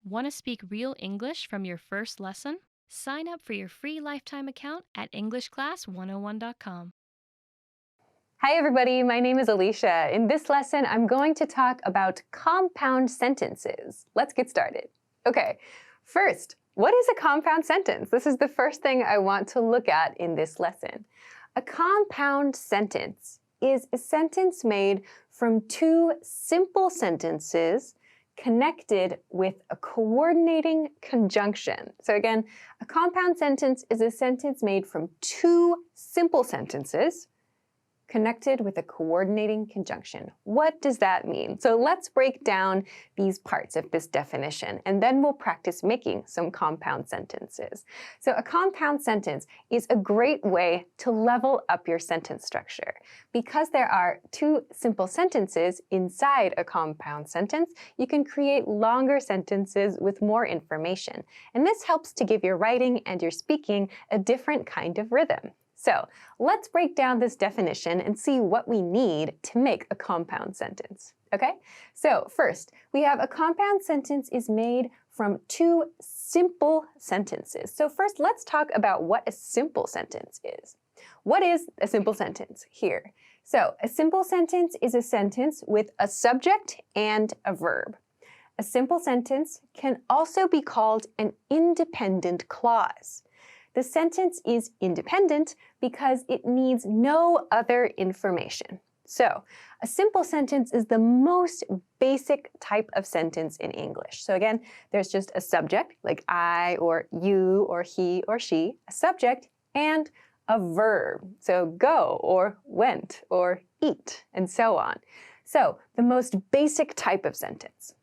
Want to speak real English from your first lesson? Sign up for your free lifetime account at EnglishClass101.com. Hi everybody, my name is Alicia. In this lesson, I'm going to talk about compound sentences. Let's get started. Okay, first, what is a compound sentence? This is the first thing I want to look at in this lesson. A compound sentence is a sentence made from two simple sentences connected with a coordinating conjunction. So again, a compound sentence is a sentence made from two simple sentences connected with a coordinating conjunction. What does that mean? So let's break down these parts of this definition, and then we'll practice making some compound sentences. So a compound sentence is a great way to level up your sentence structure. Because there are two simple sentences inside a compound sentence, you can create longer sentences with more information. And this helps to give your writing and your speaking a different kind of rhythm. So let's break down this definition and see what we need to make a compound sentence, okay? So first, we have a compound sentence is made from two simple sentences. So first, let's talk about what a simple sentence is. What is a simple sentence here? So a simple sentence is a sentence with a subject and a verb. A simple sentence can also be called an independent clause. The sentence is independent because it needs no other information. So, a simple sentence is the most basic type of sentence in English. So again, there's just a subject, like I or you or he or she, a subject, and a verb. So go or went or eat, and so on. So, the most basic type of sentence.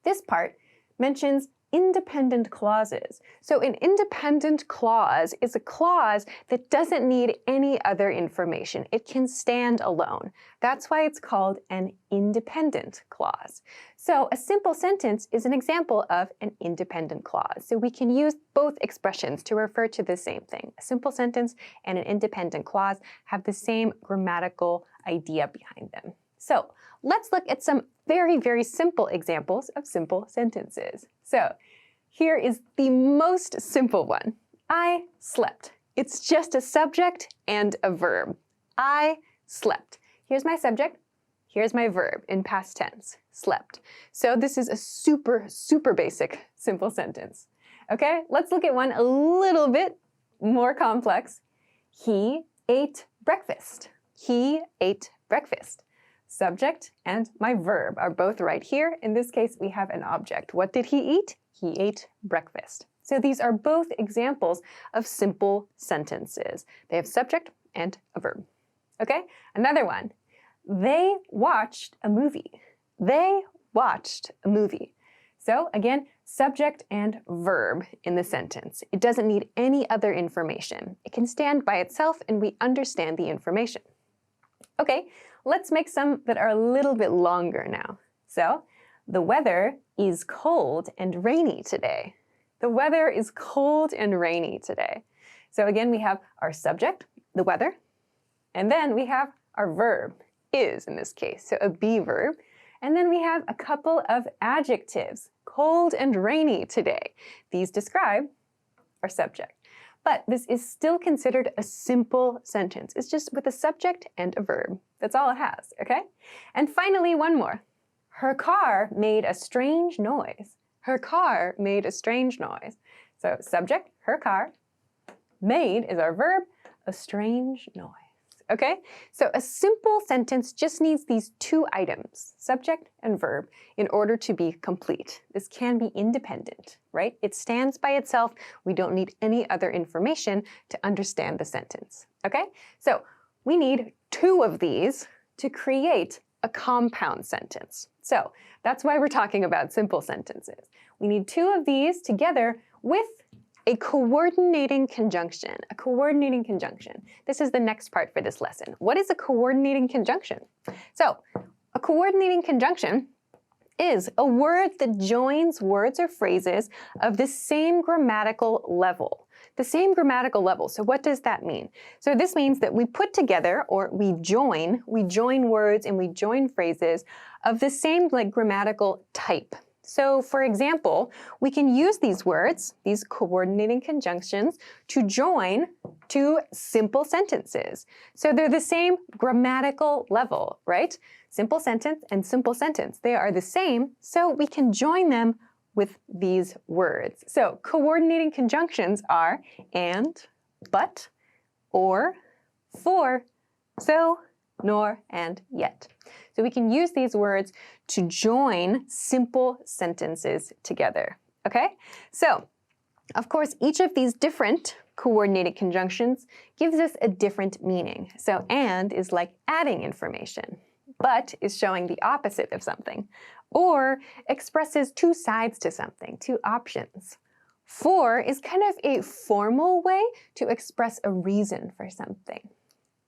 This part mentions independent clauses. So an independent clause is a clause that doesn't need any other information. It can stand alone. That's why it's called an independent clause. So a simple sentence is an example of an independent clause. So we can use both expressions to refer to the same thing. A simple sentence and an independent clause have the same grammatical idea behind them. So let's look at some very, very simple examples of simple sentences. So here is the most simple one. I slept. It's just a subject and a verb. I slept. Here's my subject. Here's my verb in past tense, slept. So this is a super, super basic simple sentence. Okay, let's look at one a little bit more complex. He ate breakfast. He ate breakfast. Subject and my verb are both right here. In this case, we have an object. What did he eat? He ate breakfast. So these are both examples of simple sentences. They have subject and a verb. Okay, another one. They watched a movie. They watched a movie. So again, subject and verb in the sentence. It doesn't need any other information. It can stand by itself and we understand the information. Okay, let's make some that are a little bit longer now. So, the weather is cold and rainy today. The weather is cold and rainy today. So again, we have our subject, the weather, and then we have our verb, is in this case, so a be verb. And then we have a couple of adjectives, cold and rainy today. These describe our subject. But this is still considered a simple sentence. It's just with a subject and a verb. That's all it has, okay? And finally, one more. Her car made a strange noise. Her car made a strange noise. So subject, her car. Made is our verb, a strange noise. Okay? So a simple sentence just needs these two items, subject and verb, in order to be complete. This can be independent, right? It stands by itself. We don't need any other information to understand the sentence. Okay? So we need two of these to create a compound sentence. So that's why we're talking about simple sentences. We need two of these together with a coordinating conjunction. A coordinating conjunction. This is the next part for this lesson. What is a coordinating conjunction? So, a coordinating conjunction is a word that joins words or phrases of the same grammatical level. The same grammatical level. So what does that mean? So this means that we put together, or we join words and we join phrases of the same grammatical type. So for example, we can use these words, these coordinating conjunctions, to join two simple sentences. So they're the same grammatical level, right? Simple sentence and simple sentence. They are the same, so we can join them with these words. So coordinating conjunctions are and, but, or, for, so, nor, and yet. So we can use these words to join simple sentences together, okay? So, of course, each of these different coordinated conjunctions gives us a different meaning. So and is like adding information. But is showing the opposite of something. Or expresses two sides to something, two options. For is kind of a formal way to express a reason for something.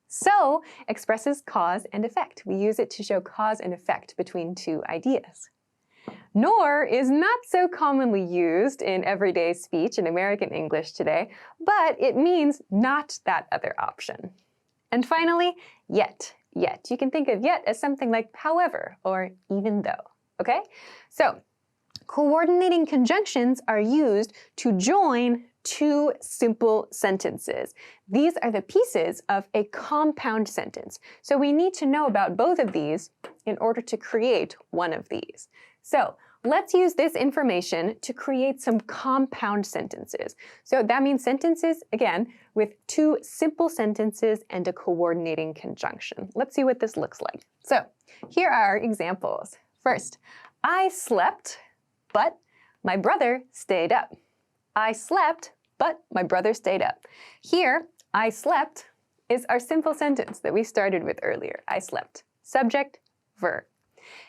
So expresses cause and effect. We use it to show cause and effect between two ideas. Nor is not so commonly used in everyday speech in American English today, but it means not that other option. And finally, yet. Yet. You can think of yet as something like however or even though, okay? So coordinating conjunctions are used to join two simple sentences. These are the pieces of a compound sentence. So we need to know about both of these in order to create one of these. So let's use this information to create some compound sentences. So that means sentences, again, with two simple sentences and a coordinating conjunction. Let's see what this looks like. So here are examples. First, I slept, but my brother stayed up. I slept, but my brother stayed up. Here, I slept is our simple sentence that we started with earlier. I slept. Subject, verb.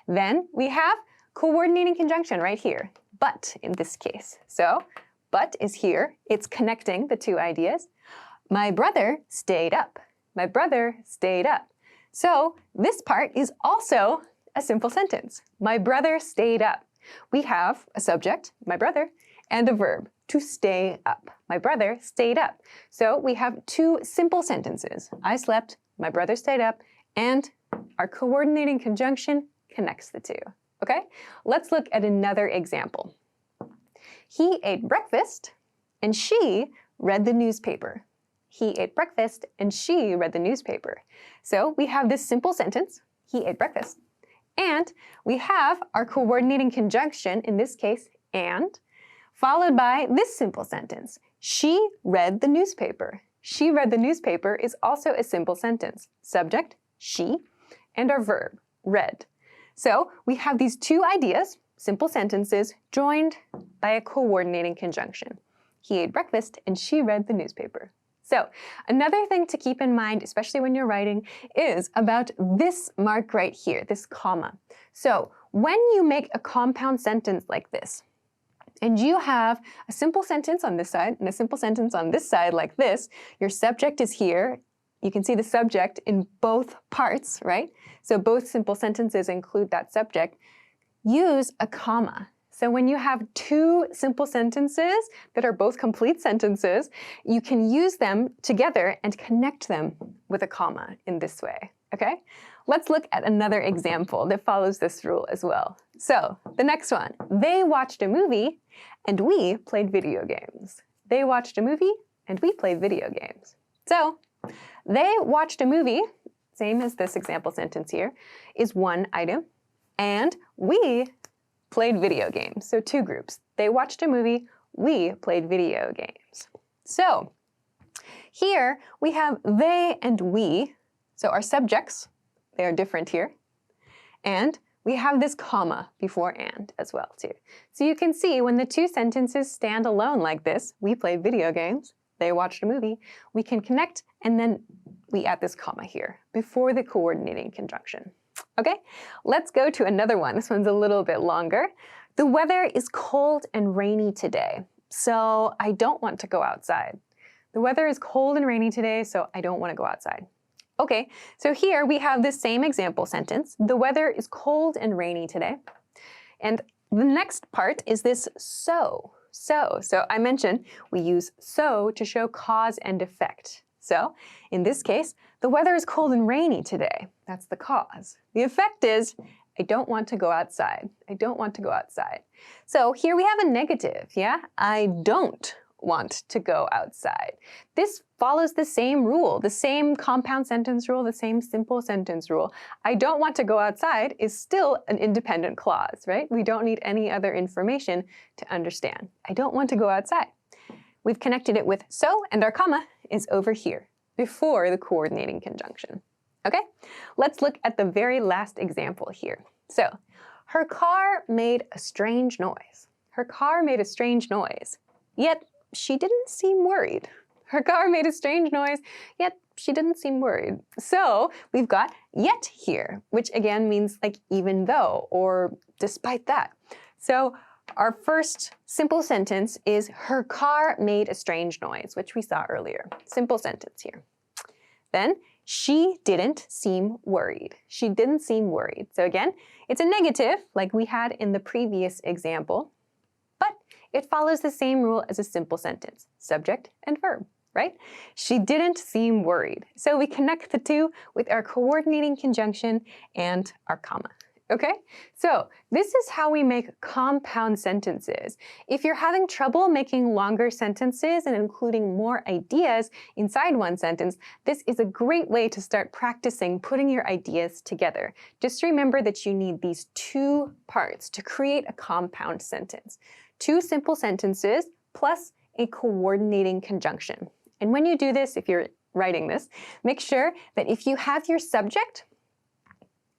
Then we have coordinating conjunction right here, but in this case. So, but is here. It's connecting the two ideas. My brother stayed up. My brother stayed up. So this part is also a simple sentence. My brother stayed up. We have a subject, my brother, and a verb, to stay up. My brother stayed up. So we have two simple sentences. I slept, my brother stayed up, and our coordinating conjunction connects the two. Okay? Let's look at another example. He ate breakfast, and she read the newspaper. He ate breakfast, and she read the newspaper. So we have this simple sentence, he ate breakfast, and we have our coordinating conjunction, in this case, and, followed by this simple sentence. She read the newspaper. She read the newspaper is also a simple sentence. Subject, she, and our verb, read. So we have these two ideas, simple sentences, joined by a coordinating conjunction. He ate breakfast and she read the newspaper. So another thing to keep in mind, especially when you're writing, is about this mark right here, this comma. So when you make a compound sentence like this, and you have a simple sentence on this side and a simple sentence on this side like this, your subject is here. You can see the subject in both parts, right? So both simple sentences include that subject. Use a comma. So when you have two simple sentences that are both complete sentences, you can use them together and connect them with a comma in this way, okay? Let's look at another example that follows this rule as well. So the next one, they watched a movie and we played video games. They watched a movie and we played video games. So they watched a movie, same as this example sentence here, is one item, and we played video games. So two groups. They watched a movie, we played video games. So here we have they and we, so our subjects, they are different here, and we have this comma before and as well too. So you can see when the two sentences stand alone like this, we played video games, they watched a movie, we can connect and then we add this comma here before the coordinating conjunction. Okay, let's go to another one. This one's a little bit longer. The weather is cold and rainy today, so I don't want to go outside. The weather is cold and rainy today, so I don't want to go outside. Okay, so here we have the same example sentence. The weather is cold and rainy today. And the next part is this so. So I mentioned we use so to show cause and effect. So in this case, the weather is cold and rainy today. That's the cause. The effect is I don't want to go outside. I don't want to go outside. So here we have a negative, yeah? I don't want to go outside. This follows the same rule, the same compound sentence rule, the same simple sentence rule. I don't want to go outside is still an independent clause, right? We don't need any other information to understand. I don't want to go outside. We've connected it with so, and our comma is over here, before the coordinating conjunction. Okay? Let's look at the very last example here. So, her car made a strange noise. Her car made a strange noise, yet she didn't seem worried. Her car made a strange noise, yet she didn't seem worried. So we've got yet here, which again means like even though or despite that. So our first simple sentence is her car made a strange noise, which we saw earlier. Simple sentence here. Then she didn't seem worried. She didn't seem worried. So again, it's a negative like we had in the previous example, but it follows the same rule as a simple sentence, subject and verb, right? She didn't seem worried. So we connect the two with our coordinating conjunction and our comma. Okay, so this is how we make compound sentences. If you're having trouble making longer sentences and including more ideas inside one sentence, this is a great way to start practicing putting your ideas together. Just remember that you need these two parts to create a compound sentence. Two simple sentences plus a coordinating conjunction. And when you do this, if you're writing this, make sure that if you have your subject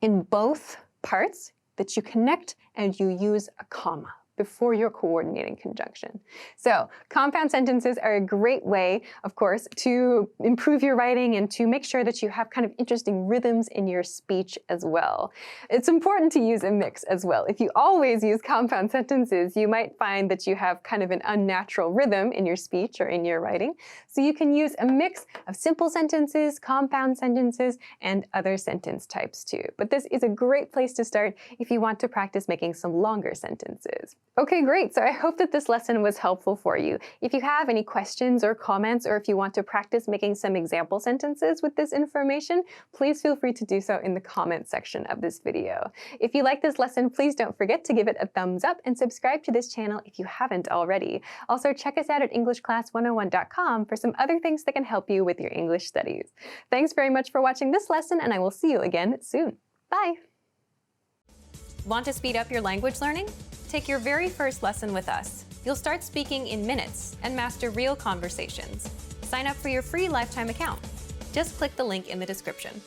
in both parts, that you connect and you use a comma before your coordinating conjunction. So compound sentences are a great way, of course, to improve your writing and to make sure that you have kind of interesting rhythms in your speech as well. It's important to use a mix as well. If you always use compound sentences, you might find that you have kind of an unnatural rhythm in your speech or in your writing. So you can use a mix of simple sentences, compound sentences, and other sentence types too. But this is a great place to start if you want to practice making some longer sentences. Okay, great. So I hope that this lesson was helpful for you. If you have any questions or comments, or if you want to practice making some example sentences with this information, please feel free to do so in the comment section of this video. If you like this lesson, please don't forget to give it a thumbs up and subscribe to this channel if you haven't already. Also, check us out at EnglishClass101.com for some other things that can help you with your English studies. Thanks very much for watching this lesson, and I will see you again soon. Bye! Want to speed up your language learning? Take your very first lesson with us. You'll start speaking in minutes and master real conversations. Sign up for your free lifetime account. Just click the link in the description.